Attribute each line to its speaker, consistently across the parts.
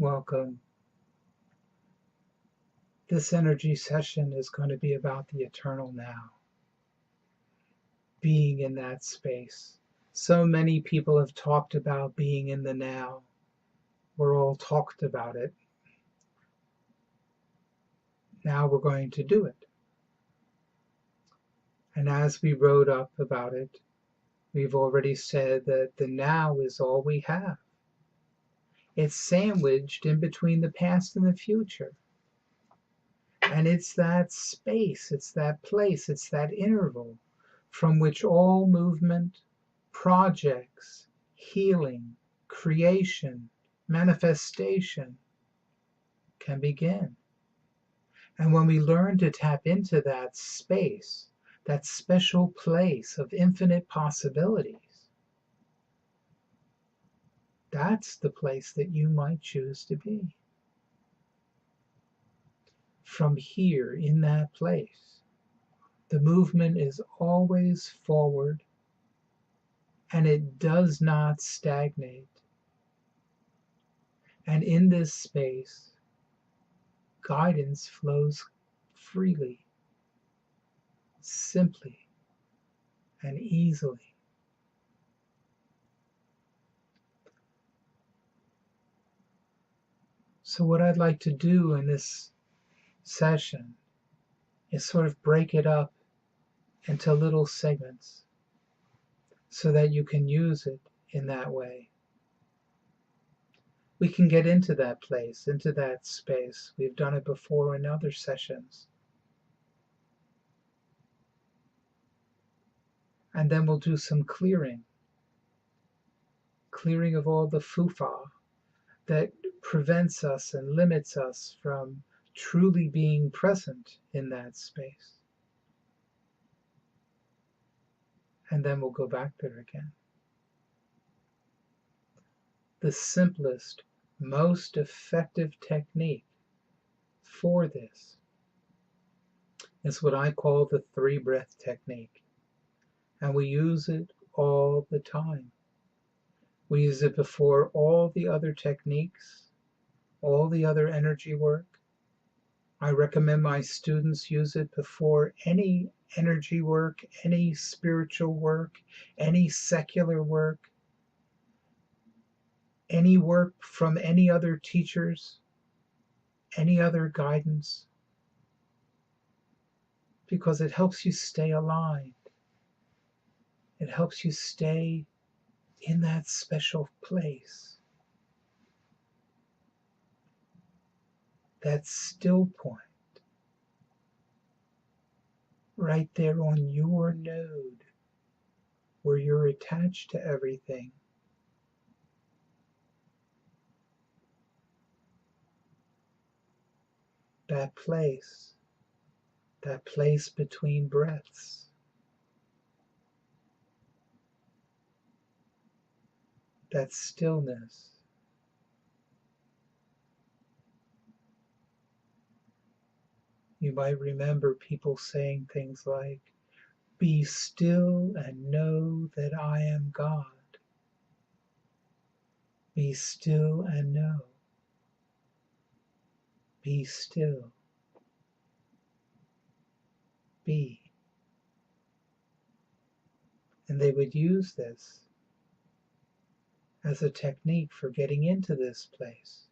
Speaker 1: Welcome. This energy session is going to be about the eternal now, being in that space. So many people have talked about being in the now. We're all talked about it. Now we're going to do it. And as we wrote up about it, we've already said that the now is all we have. It's sandwiched in between the past and the future. And it's that space, it's that place, it's that interval from which all movement, projects, healing, creation, manifestation can begin. And when we learn to tap into that space, that special place of infinite possibilities, that's the place that you might choose to be. From here, in that place, the movement is always forward, and it does not stagnate. And in this space, guidance flows freely, simply, and easily. So what I'd like to do in this session is sort of break it up into little segments so that you can use it in that way. We can get into that place, into that space. We've done it before in other sessions. And then we'll do some clearing of all the fufa that prevents us and limits us from truly being present in that space. And then we'll go back there again. The simplest, most effective technique for this is what I call the 3-breath technique. And we use it all the time. We use it before all the other techniques, all the other energy work. I recommend my students use it before any energy work, any spiritual work, any secular work, any work from any other teachers, any other guidance, because it helps you stay aligned. It helps you stay in that special place, that still point, right there on your node, where you're attached to everything. That place between breaths. That stillness. You might remember people saying things like, "Be still and know that I am God." Be still and know. Be still. Be. And they would use this as a technique for getting into this place.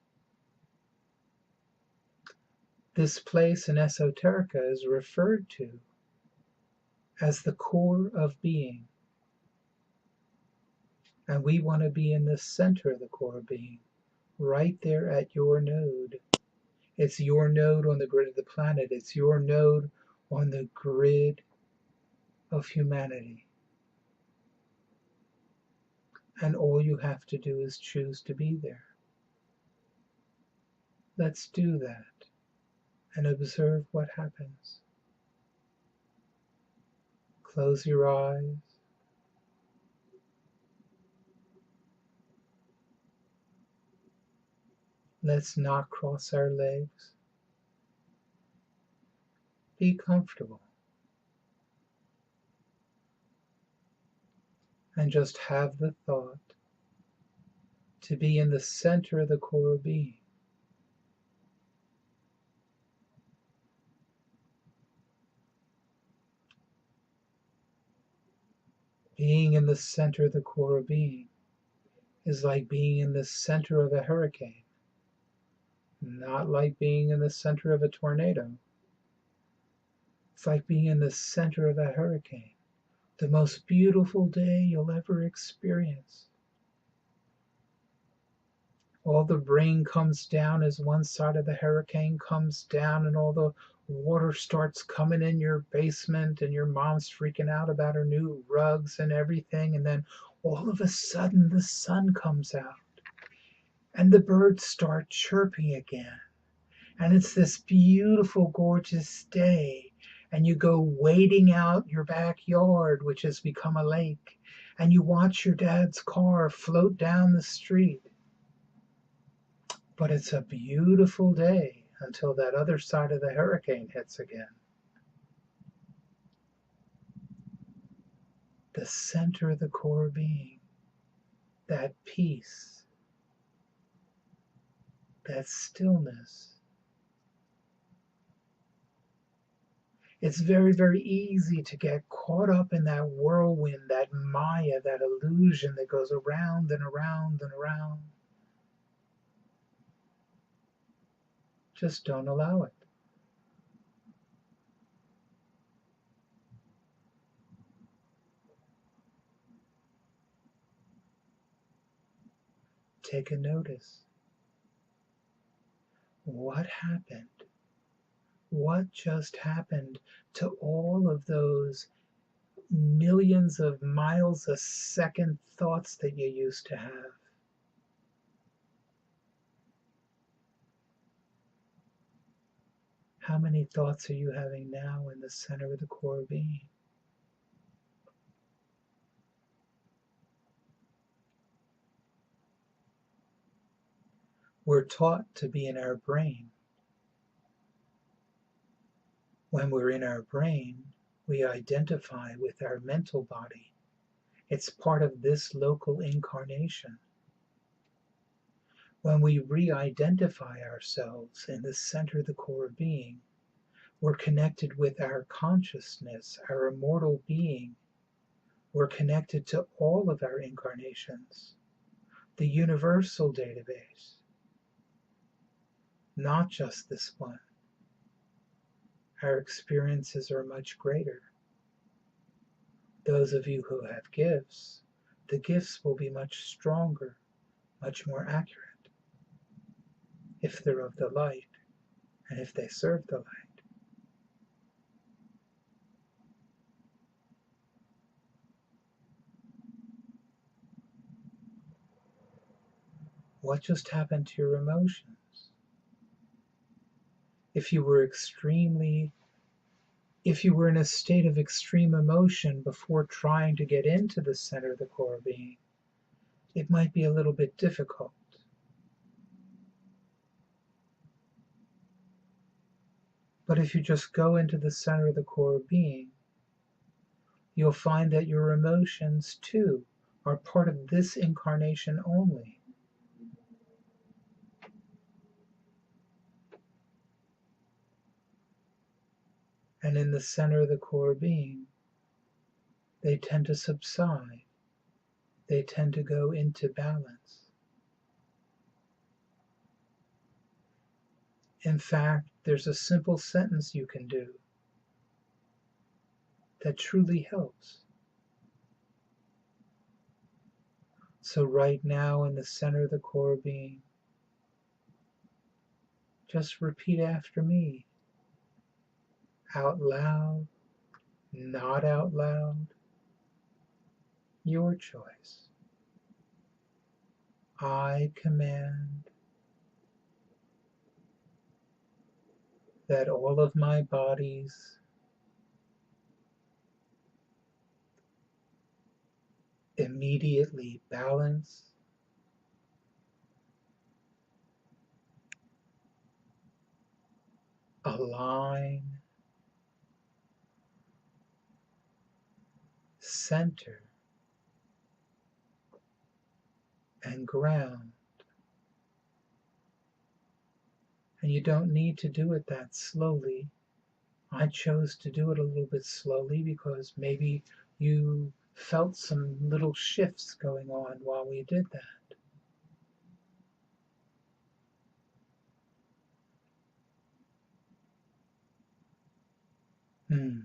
Speaker 1: This place in esoterica is referred to as the core of being. And we want to be in the center of the core of being, right there at your node. It's your node on the grid of the planet. It's your node on the grid of humanity. And all you have to do is choose to be there. Let's do that and observe what happens. Close your eyes. Let's not cross our legs. Be comfortable. And just have the thought to be in the center of the core of being. in the center of the core of being is like being in the center of a hurricane, not like being in the center of a tornado. It's like being in the center of a hurricane, the most beautiful day you'll ever experience. All the rain comes down as one side of the hurricane comes down, and all the water starts coming in your basement, and your mom's freaking out about her new rugs and everything. And then all of a sudden, the sun comes out, and the birds start chirping again. And it's this beautiful, gorgeous day. And you go wading out your backyard, which has become a lake, and you watch your dad's car float down the street. But it's a beautiful day until that other side of the hurricane hits again. The center of the core being, that peace, that stillness. It's very, very easy to get caught up in that whirlwind, that maya, that illusion that goes around and around and around. Just don't allow it. Take a notice. What happened? What just happened to all of those millions of miles a second thoughts that you used to have? How many thoughts are you having now in the center of the core being? We're taught to be in our brain. When we're in our brain, we identify with our mental body. It's part of this local incarnation. When we re-identify ourselves in the center of the core being, we're connected with our consciousness, our immortal being. We're connected to all of our incarnations, the universal database, not just this one. Our experiences are much greater. Those of you who have gifts, the gifts will be much stronger, much more accurate, if they're of the light and if they serve the light. What just happened to your emotions? If you were in a state of extreme emotion before trying to get into the center of the core being, it might be a little bit difficult. But if you just go into the center of the core being, you'll find that your emotions too are part of this incarnation only. And in the center of the core being, they tend to subside. They tend to go into balance. In fact, there's a simple sentence you can do that truly helps. So right now in the center of the core being, just repeat after me, out loud, not out loud, your choice. I command that all of my bodies immediately balance, align, center, and ground. And you don't need to do it that slowly. I chose to do it a little bit slowly because maybe you felt some little shifts going on while we did that. Hmm.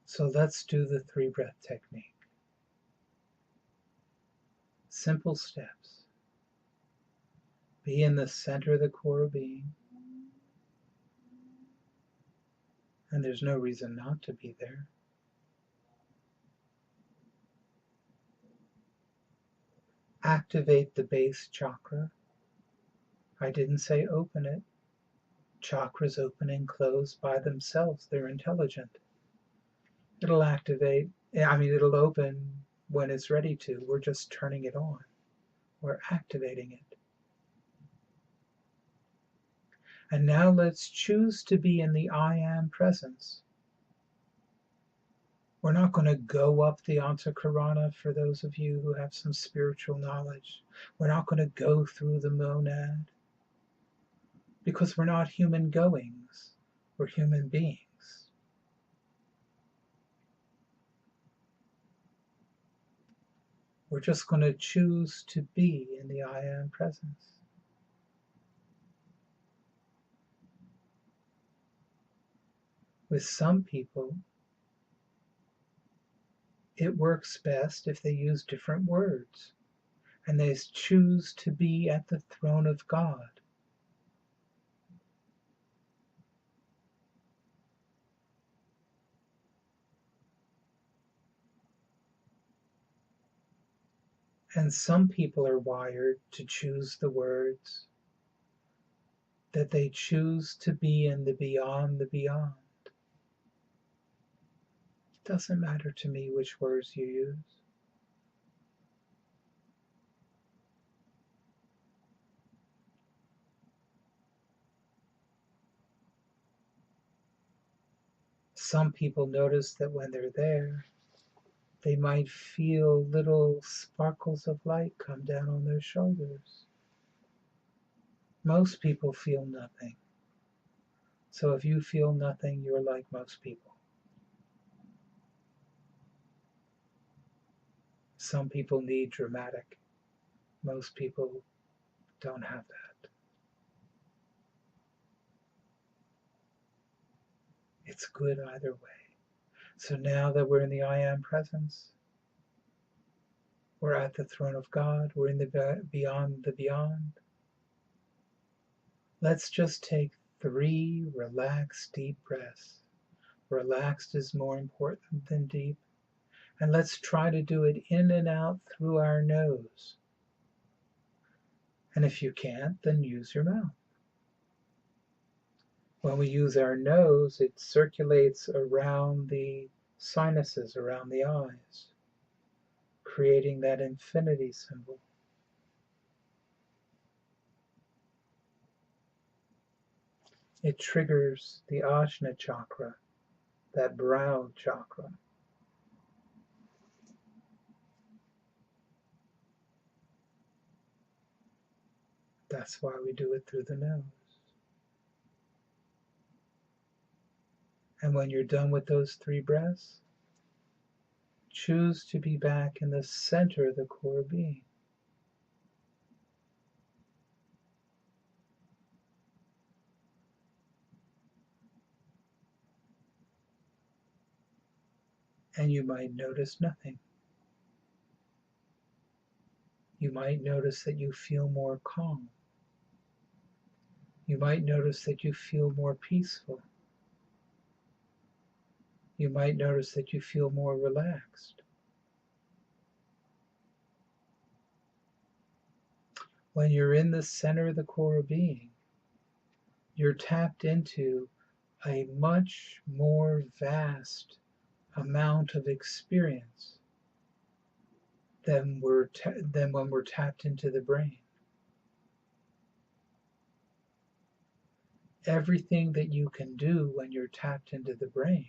Speaker 1: So let's do the 3-breath technique. Simple steps. Be in the center of the core being, and there's no reason not to be there. Activate the base chakra. I didn't say open it. Chakras open and close by themselves. They're intelligent. It'll it'll open when it's ready to. We're just turning it on. We're activating it. And now let's choose to be in the I am presence. We're not going to go up the Antakarana for those of you who have some spiritual knowledge. We're not going to go through the monad because we're not human goings. We're human beings. We're just going to choose to be in the I am presence. With some people, it works best if they use different words and they choose to be at the throne of God. And some people are wired to choose the words that they choose to be in the beyond the beyond. It doesn't matter to me which words you use. Some people notice that when they're there, they might feel little sparkles of light come down on their shoulders. Most people feel nothing. So if you feel nothing, you're like most people. Some people need dramatic. Most people don't have that. It's good either way. So now that we're in the I am presence, we're at the throne of God, we're in the beyond. Let's just take 3 relaxed, deep breaths. Relaxed is more important than deep. And let's try to do it in and out through our nose. And if you can't, then use your mouth. When we use our nose, it circulates around the sinuses, around the eyes, creating that infinity symbol. It triggers the Ajna chakra, that brow chakra. That's why we do it through the nose. And when you're done with those 3 breaths, choose to be back in the center of the core being. And you might notice nothing. You might notice that you feel more calm. You might notice that you feel more peaceful. You might notice that you feel more relaxed. When you're in the center of the core being, you're tapped into a much more vast amount of experience than when we're tapped into the brain. Everything that you can do when you're tapped into the brain,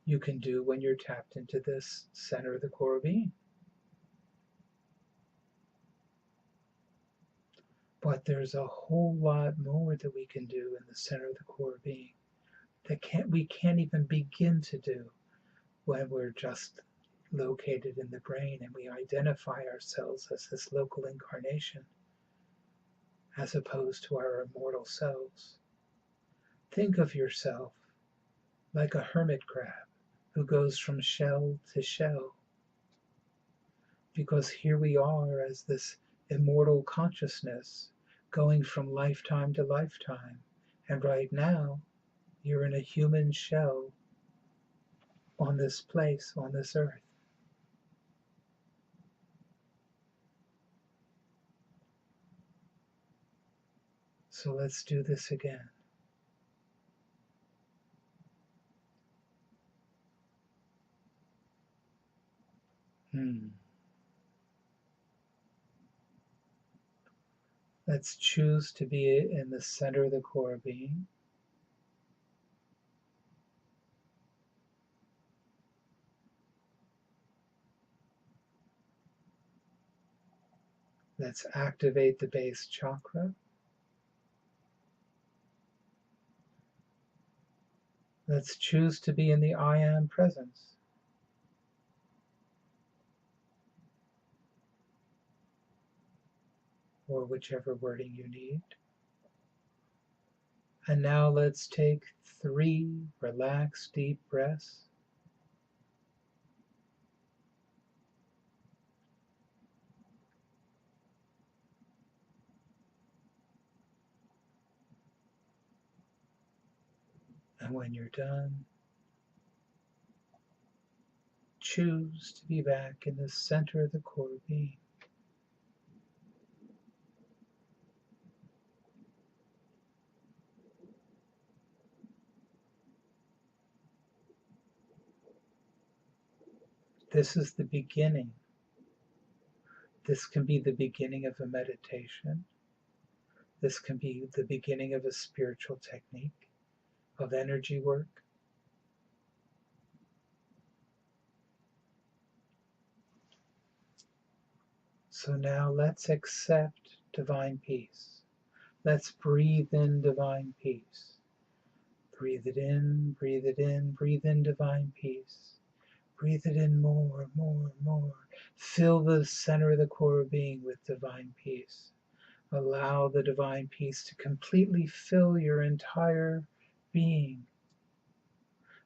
Speaker 1: you can do when you're tapped into this center of the core being. But there's a whole lot more that we can do in the center of the core being that we can't even begin to do when we're just located in the brain and we identify ourselves as this local incarnation as opposed to our immortal selves. Think of yourself like a hermit crab who goes from shell to shell, because here we are as this immortal consciousness going from lifetime to lifetime, and right now you're in a human shell on this place, on this earth. So let's do this again. Let's choose to be in the center of the core being. Let's activate the base chakra. Let's choose to be in the I Am presence. Or whichever wording you need. And now let's take 3 relaxed deep breaths. And when you're done, choose to be back in the center of the core being. This is the beginning. This can be the beginning of a meditation. This can be the beginning of a spiritual technique, of energy work. So now let's accept divine peace. Let's breathe in divine peace. Breathe it in, breathe it in, breathe in divine peace. Breathe it in more, more, more. Fill the center of the core being with divine peace. Allow the divine peace to completely fill your entire being,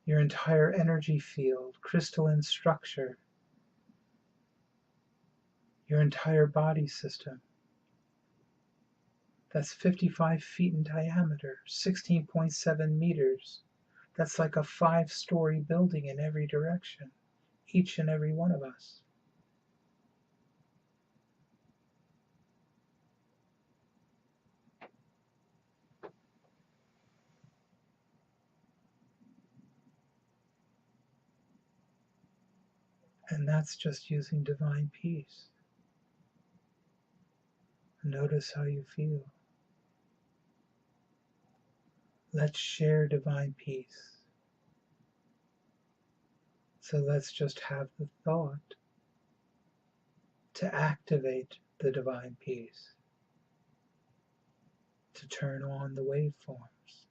Speaker 1: your entire energy field, crystalline structure, your entire body system. That's 55 feet in diameter, 16.7 meters. That's like a 5-story building in every direction, each and every one of us. And that's just using divine peace. Notice how you feel. Let's share divine peace. So let's just have the thought to activate the divine peace, to turn on the waveforms.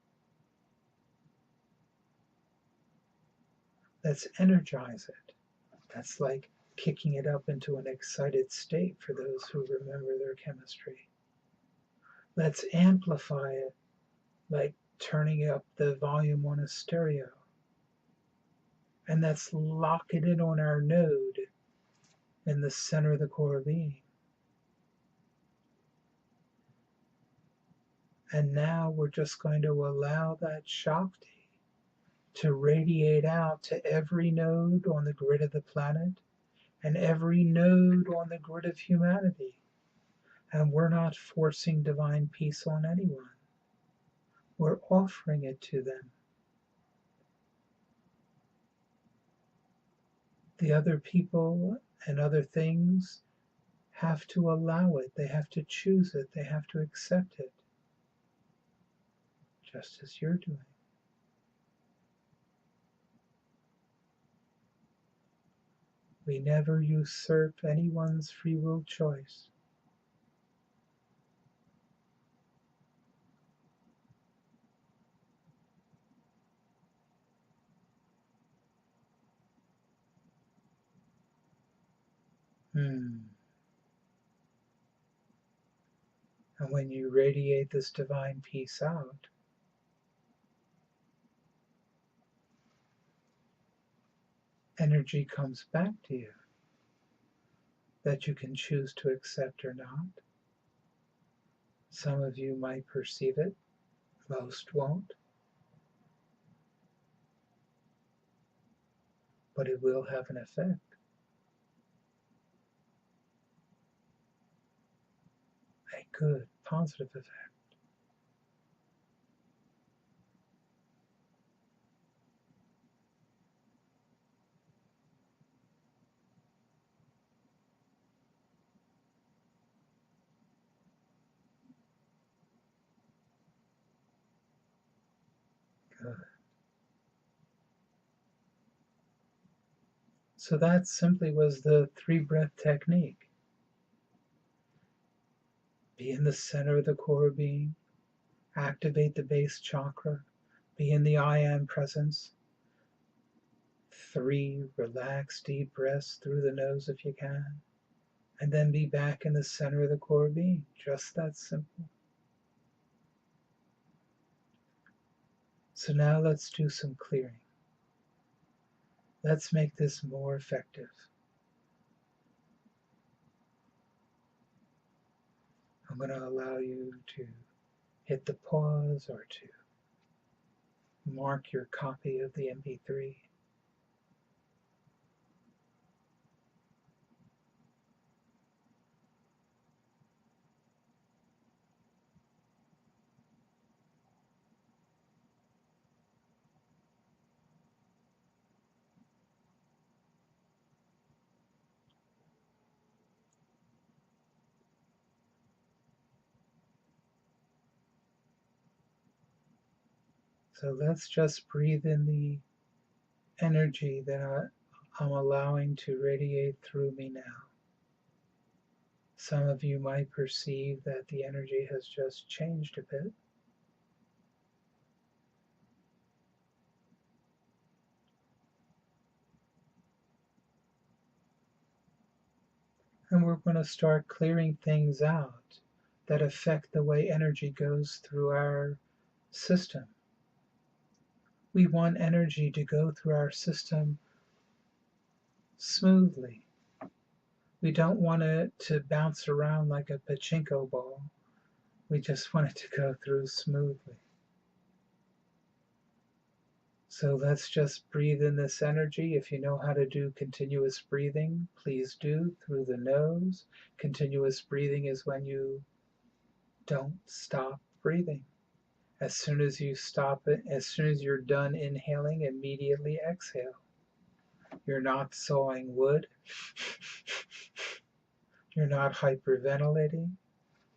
Speaker 1: Let's energize it. That's like kicking it up into an excited state for those who remember their chemistry. Let's amplify it, like turning up the volume on a stereo. And let's lock it in on our node in the center of the core being. And now we're just going to allow that Shakti to radiate out to every node on the grid of the planet and every node on the grid of humanity. And we're not forcing divine peace on anyone. We're offering it to them. The other people and other things have to allow it. They have to choose it. They have to accept it. Just as you're doing. We never usurp anyone's free will choice. And when you radiate this divine peace out, energy comes back to you that you can choose to accept or not. Some of you might perceive it, most won't, but it will have an effect. A good, positive effect. Good. So that simply was the 3-breath technique. Be in the center of the core being, activate the base chakra, be in the I am presence. 3 relaxed deep breaths through the nose if you can, and then be back in the center of the core being. Just that simple. So now let's do some clearing. Let's make this more effective. I'm going to allow you to hit the pause or to mark your copy of the MP3. So let's just breathe in the energy that I'm allowing to radiate through me now. Some of you might perceive that the energy has just changed a bit. And we're going to start clearing things out that affect the way energy goes through our system. We want energy to go through our system smoothly. We don't want it to bounce around like a pachinko ball. We just want it to go through smoothly. So let's just breathe in this energy. If you know how to do continuous breathing, please do through the nose. Continuous breathing is when you don't stop breathing. As soon as you stop it, as soon as you're done inhaling, immediately exhale. You're not sawing wood. You're not hyperventilating.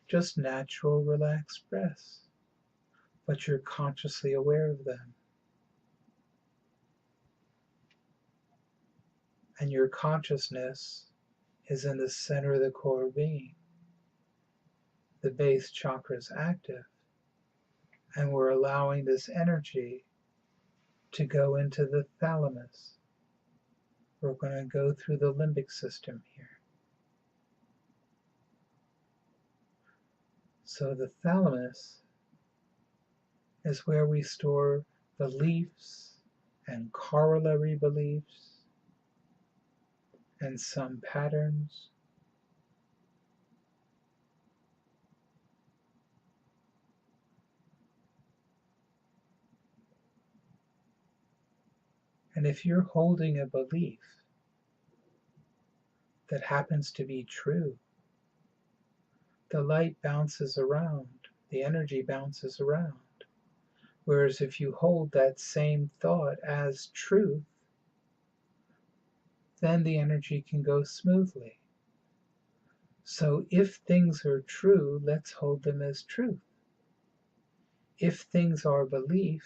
Speaker 1: Just natural, relaxed breaths. But you're consciously aware of them. And your consciousness is in the center of the core being. The base chakra is active, and we're allowing this energy to go into the thalamus. We're going to go through the limbic system here. So the thalamus is where we store beliefs and corollary beliefs and some patterns. And if you're holding a belief that happens to be true, the light bounces around, the energy bounces around. Whereas if you hold that same thought as truth, then the energy can go smoothly. So if things are true, let's hold them as truth. If things are belief,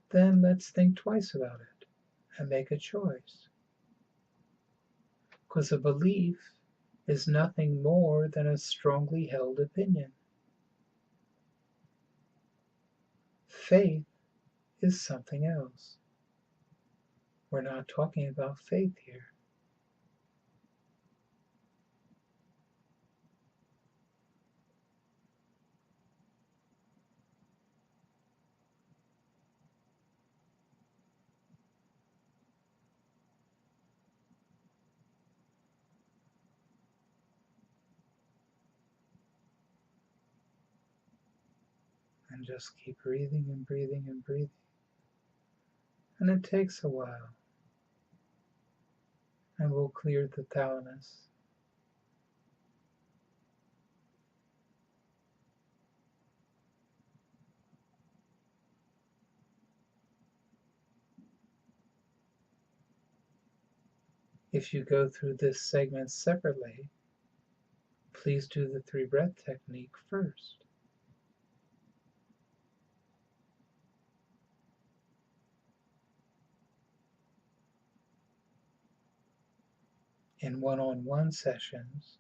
Speaker 1: then let's think twice about it and make a choice. Because a belief is nothing more than a strongly held opinion. Faith is something else. We're not talking about faith here. And just keep breathing and breathing and breathing. And it takes a while. And we'll clear the thalamus. If you go through this segment separately, please do the 3-breath technique first. In one-on-one sessions,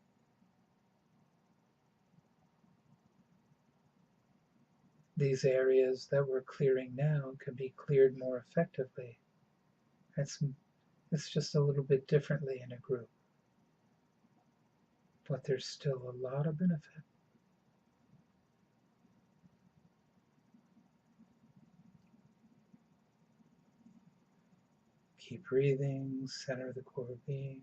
Speaker 1: these areas that we're clearing now can be cleared more effectively. It's just a little bit differently in a group, but there's still a lot of benefit. Keep breathing, center the core being.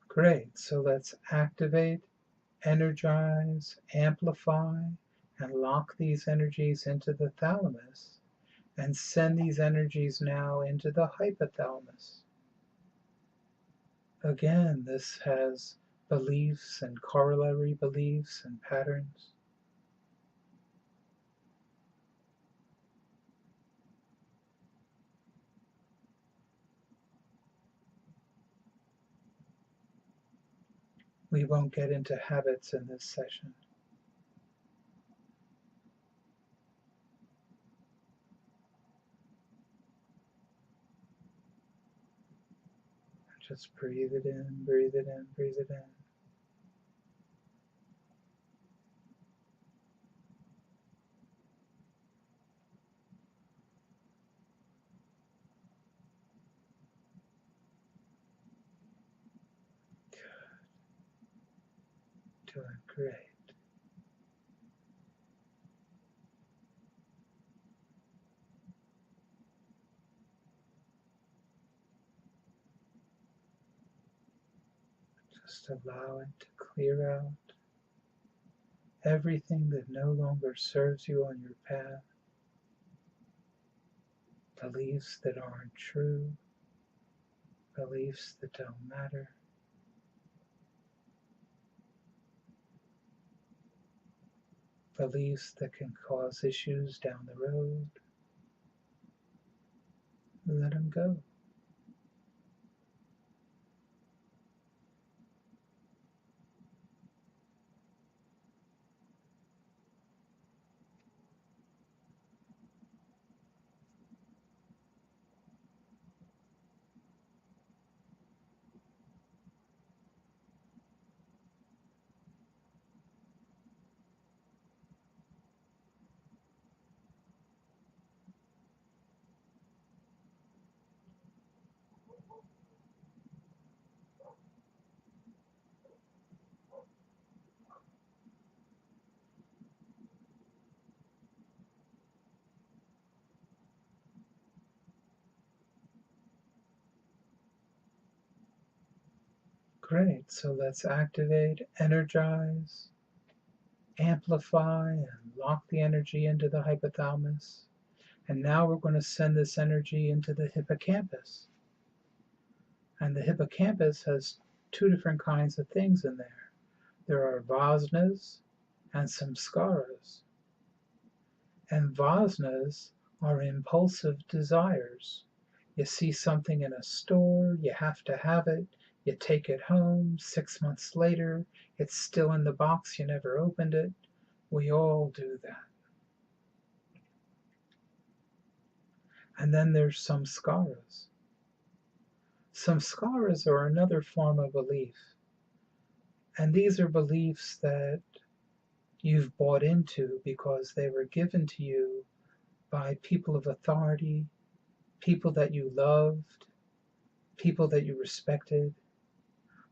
Speaker 1: Great, so let's activate, energize, amplify, and lock these energies into the thalamus, and send these energies now into the hypothalamus. Again, this has beliefs and corollary beliefs and patterns. We won't get into habits in this session. Just breathe it in, breathe it in, breathe it in. Good. Doing great. Just allow it to clear out everything that no longer serves you on your path, beliefs that aren't true, beliefs that don't matter. Beliefs that can cause issues down the road. Let them go. Great, so let's activate, energize, amplify, and lock the energy into the hypothalamus. And now we're going to send this energy into the hippocampus. And the hippocampus has two different kinds of things in there. There are vasanas and samskaras. And vasanas are impulsive desires. You see something in a store, you have to have it, you take it home, 6 months later, it's still in the box, you never opened it. We all do that. And then there's samskaras. Samskaras are another form of belief. And these are beliefs that you've bought into because they were given to you by people of authority, people that you loved, people that you respected.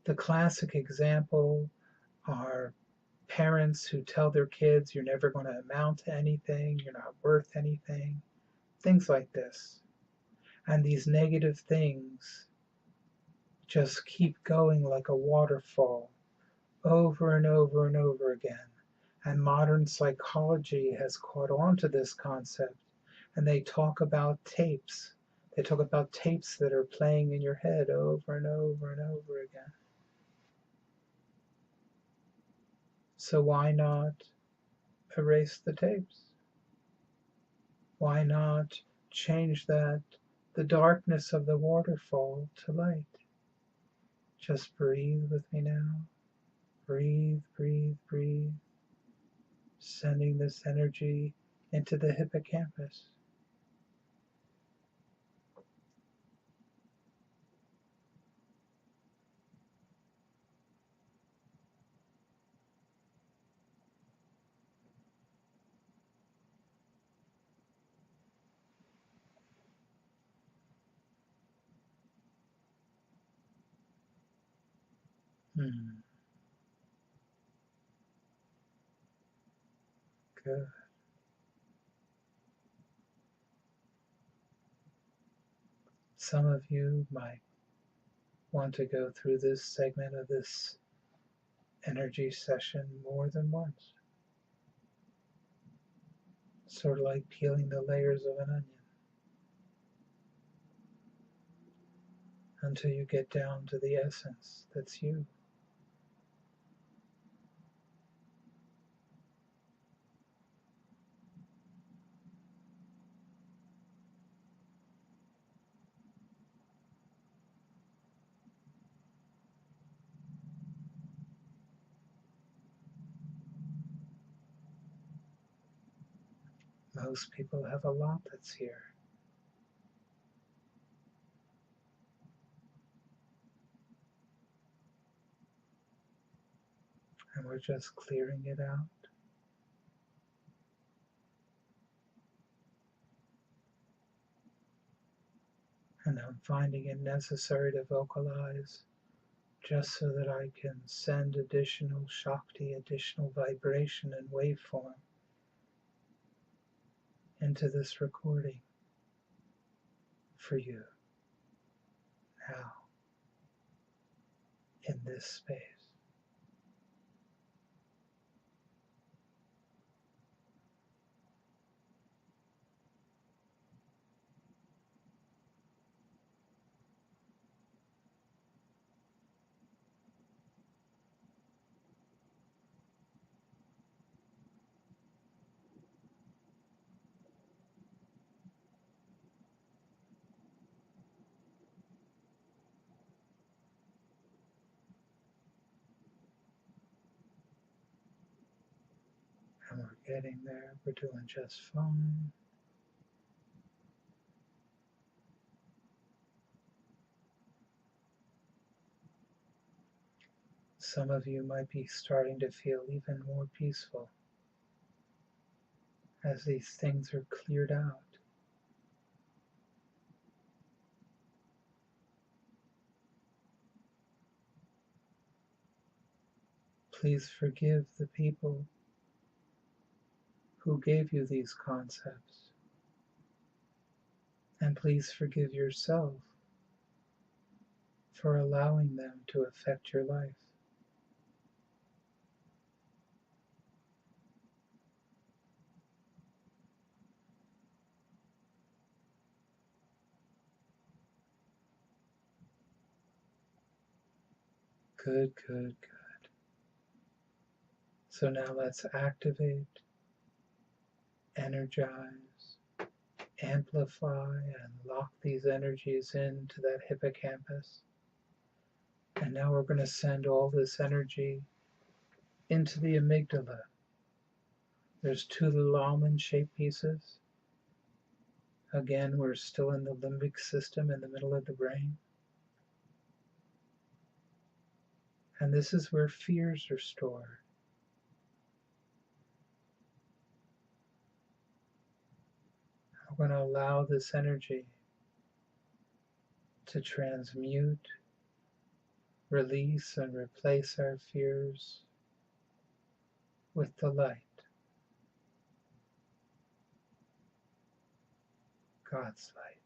Speaker 1: The classic example are parents who tell their kids, you're never going to amount to anything, you're not worth anything, things like this. And these negative things just keep going like a waterfall over and over and over again. And modern psychology has caught on to this concept, and they talk about tapes. They talk about tapes that are playing in your head over and over and over again. So why not erase the tapes? Why not change the darkness of the waterfall to light? Just breathe with me now. Breathe, breathe, breathe. Sending this energy into the hippocampus. Hmm. Good. Some of you might want to go through this segment of this energy session more than once. Sort of like peeling the layers of an onion until you get down to the essence that's you. Most people have a lot that's here. And we're just clearing it out. And I'm finding it necessary to vocalize just so that I can send additional Shakti, additional vibration and waveform into this recording for you now in this space. And we're getting there. We're doing just fine. Some of you might be starting to feel even more peaceful as these things are cleared out. Please forgive the people who gave you these concepts. And please forgive yourself for allowing them to affect your life. Good, good, good. So now let's activate, energize, amplify, and lock these energies into that hippocampus. And now we're going to send all this energy into the amygdala. There's two little almond-shaped pieces. Again, we're still in the limbic system in the middle of the brain. And this is where fears are stored. We're going to allow this energy to transmute, release, and replace our fears with the light, God's light.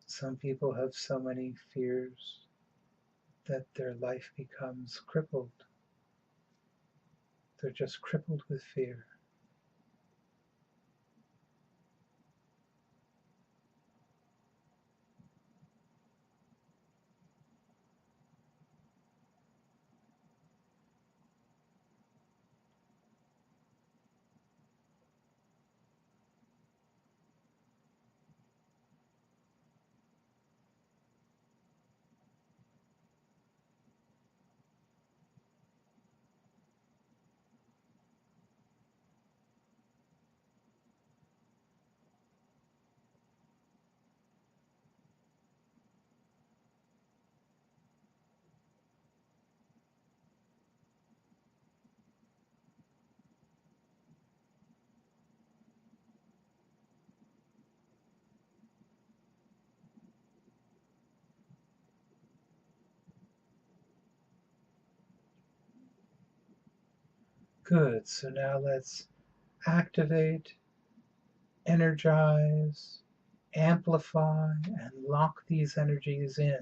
Speaker 1: Some people have so many fears that their life becomes crippled. They're just crippled with fear. Good. So now let's activate, energize, amplify, and lock these energies in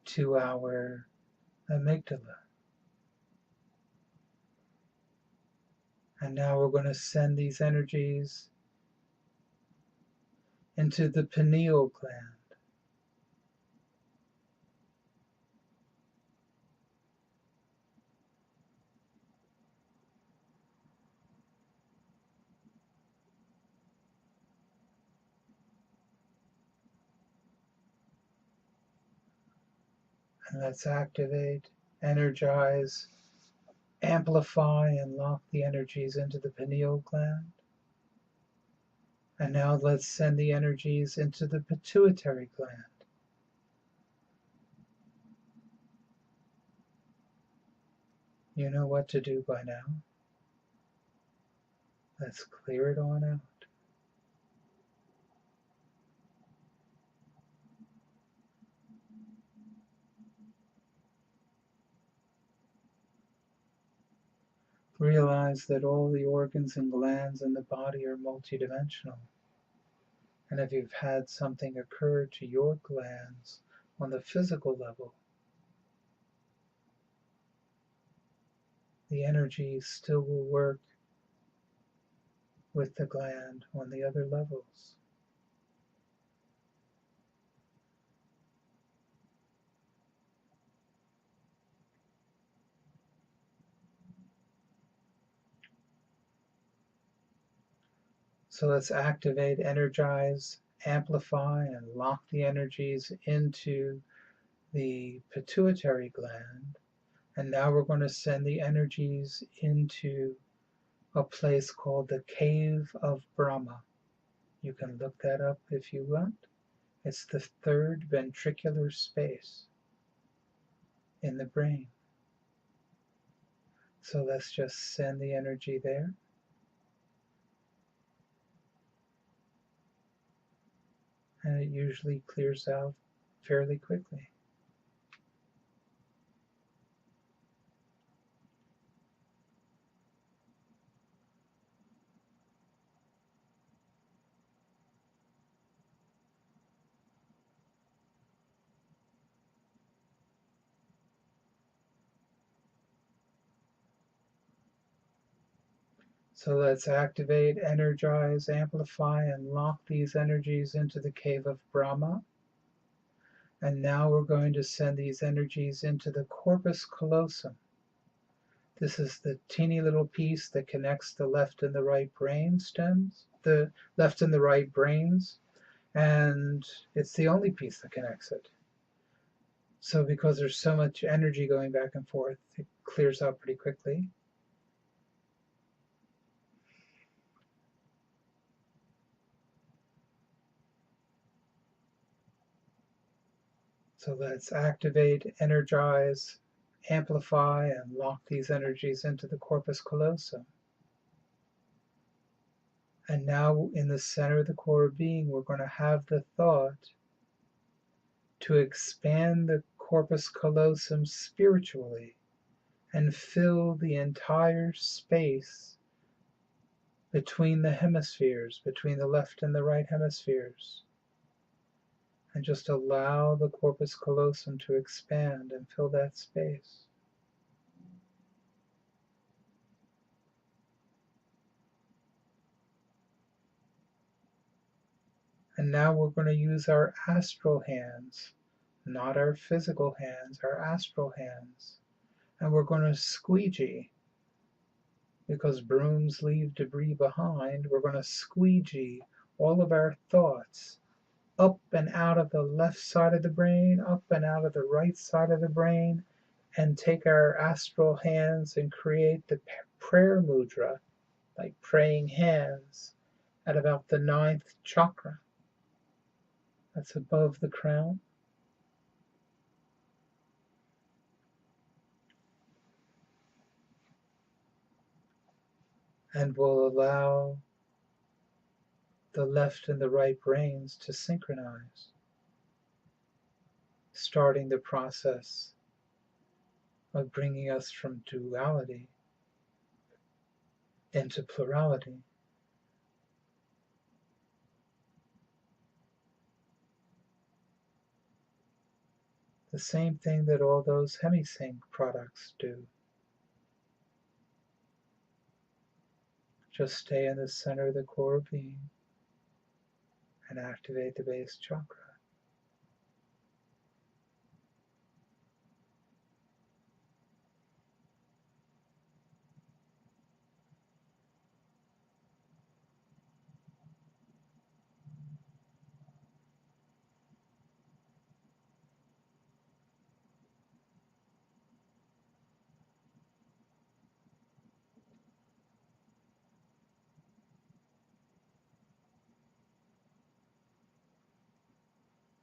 Speaker 1: to our amygdala. And now we're going to send these energies into the pineal gland. And let's activate, energize, amplify, and lock the energies into the pineal gland. And now let's send the energies into the pituitary gland. You know what to do by now. Let's clear it on out. Realize that all the organs and glands in the body are multidimensional. And if you've had something occur to your glands on the physical level, the energy still will work with the gland on the other levels. So let's activate, energize, amplify, and lock the energies into the pituitary gland. And now we're going to send the energies into a place called the Cave of Brahma. You can look that up if you want. It's the third ventricular space in the brain. So let's just send the energy there. And it usually clears out fairly quickly. So let's activate, energize, amplify, and lock these energies into the Cave of Brahma. And now we're going to send these energies into the corpus callosum. This is the teeny little piece that connects the left and the right brain stems, the left and the right brains, and it's the only piece that connects it. So because there's so much energy going back and forth, clears out pretty quickly. So let's activate, energize, amplify, and lock these energies into the corpus callosum. And now in the center of the core of being, we're going to have the thought to expand the corpus callosum spiritually and fill the entire space between the hemispheres, between the left and the right hemispheres. And just allow the corpus callosum to expand and fill that space. And now we're going to use our astral hands, not our physical hands, our astral hands. And we're going to squeegee, because brooms leave debris behind. We're going to squeegee all of our thoughts up and out of the left side of the brain, up and out of the right side of the brain, and take our astral hands and create the prayer mudra, like praying hands, at about the 9th chakra. That's above the crown. And we'll allow the left and the right brains to synchronize, starting the process of bringing us from duality into plurality. The same thing that all those hemisync products do. Just stay in the center of the core of being and activate the base chakra.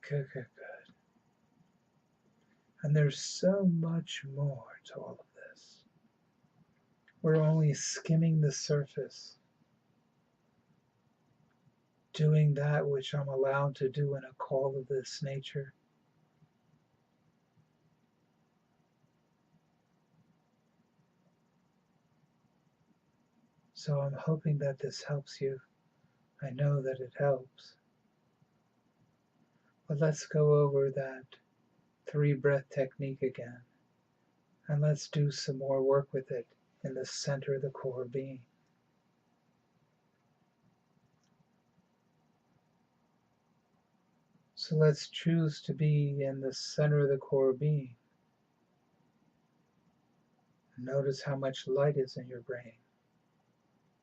Speaker 1: Good, good, good. And there's so much more to all of this. We're only skimming the surface, doing that which I'm allowed to do in a call of this nature. So I'm hoping that this helps you. I know that it helps. But let's go over that 3-breath technique again. And let's do some more work with it in the center of the core being. So let's choose to be in the center of the core being. Notice how much light is in your brain.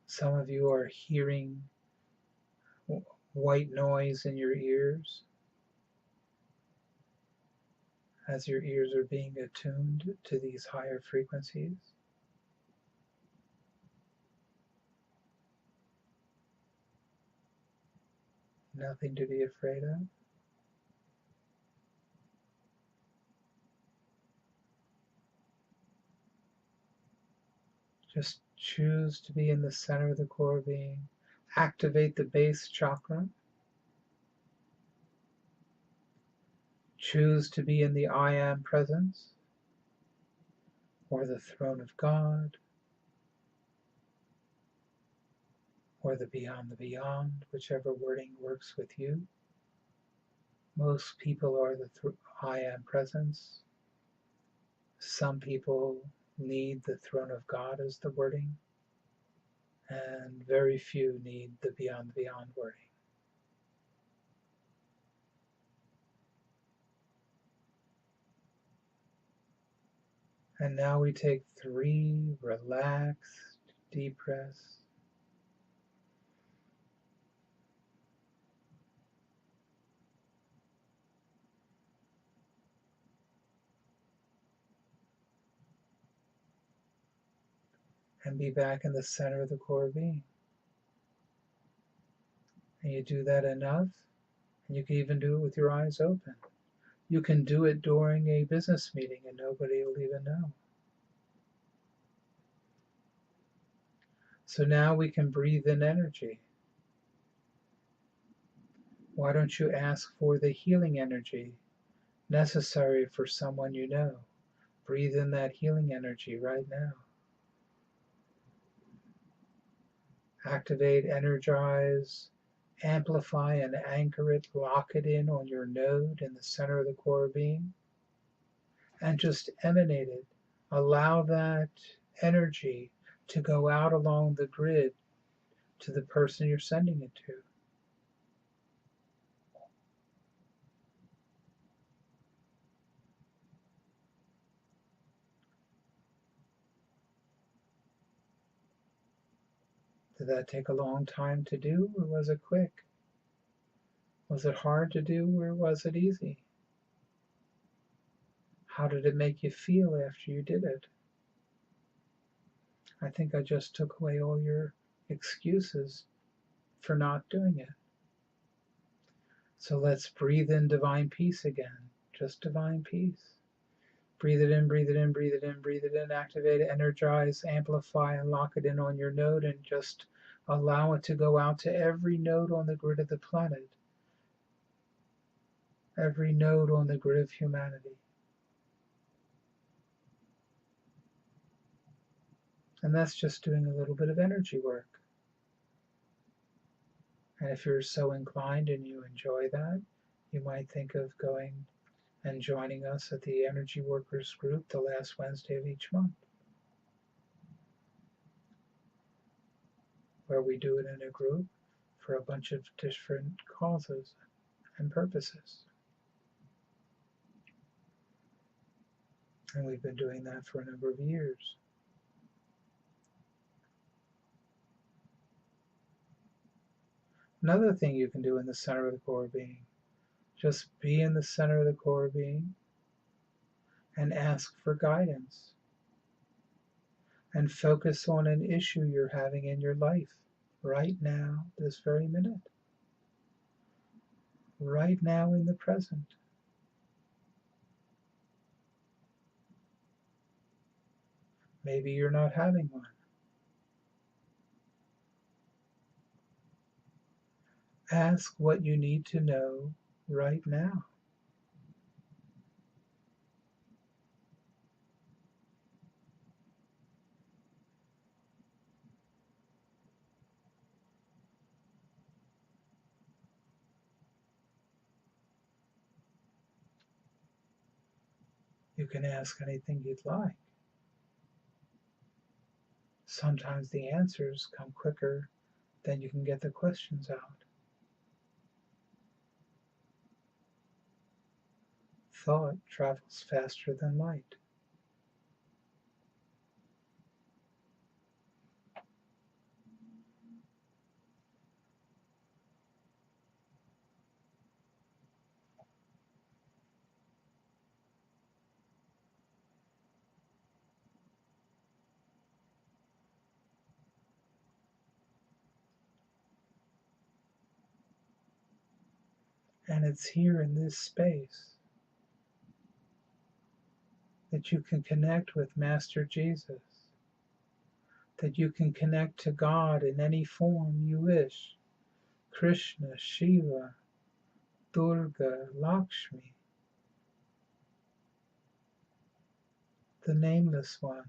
Speaker 1: Some of you are hearing white noise in your ears as your ears are being attuned to these higher frequencies. Nothing to be afraid of. Just choose to be in the center of the core being. Activate the base chakra. Choose to be in the I Am presence, or the throne of God, or the beyond, whichever wording works with you. Most people are the I Am presence. Some people need the throne of God as the wording, and very few need the beyond wording. And now we take 3 relaxed deep breaths. and be back in the center of the core being. And you do that enough, and you can even do it with your eyes open. You can do it during a business meeting and nobody will even know. So now we can breathe in energy. Why don't you ask for the healing energy necessary for someone you know? Breathe in that healing energy right now. Activate, energize, amplify, and anchor it. Lock it in on your node in the center of the core being. And just emanate it. Allow that energy to go out along the grid to the person you're sending it to. Did that take a long time to do, or was it quick? Was it hard to do, or was it easy? How did it make you feel after you did it? I think I just took away all your excuses for not doing it. So let's breathe in divine peace again. Just divine peace. Breathe it in, breathe it in, breathe it in, breathe it in, activate it, energize, amplify, and lock it in on your node, and just allow it to go out to every node on the grid of the planet, every node on the grid of humanity. And that's just doing a little bit of energy work. And if you're so inclined and you enjoy that, you might think of going and joining us at the Energy Workers Group the last Wednesday of each month, where we do it in a group for a bunch of different causes and purposes. And we've been doing that for a number of years. Another thing you can do in the center of the core being, just be in the center of the core being and ask for guidance. And focus on an issue you're having in your life right now, this very minute. Right now in the present. Maybe you're not having one. Ask what you need to know right now. You can ask anything you'd like. Sometimes the answers come quicker than you can get the questions out. Thought travels faster than light. And it's here in this space that you can connect with Master Jesus, that you can connect to God in any form you wish. Krishna, Shiva, Durga, Lakshmi, the Nameless One.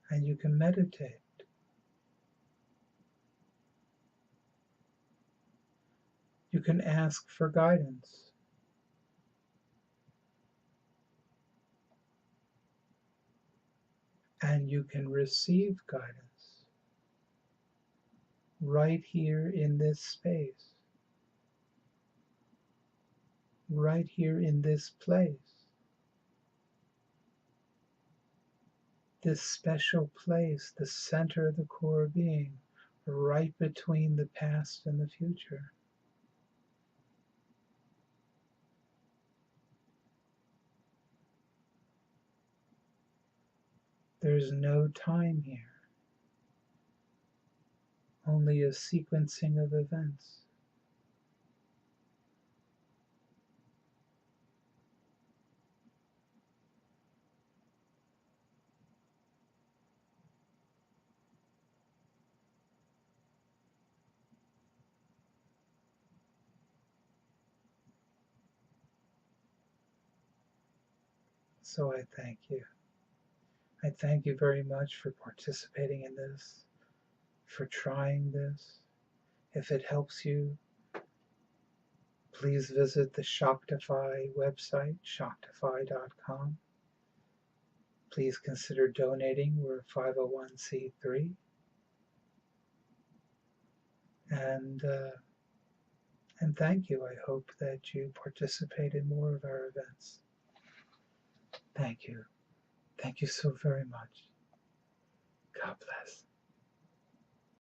Speaker 1: And you can meditate. You can ask for guidance. And you can receive guidance right here in this space, right here in this place, this special place, the center of the core being, right between the past and the future. There's no time here, only a sequencing of events. So I thank you. I thank you very much for participating in this, for trying this. If it helps you, please visit the Shaktify website, shaktify.com. Please consider donating. We're a 501c3. And, uh, and thank you. I hope that you participate in more of our events. Thank you. Thank you so very much. God bless.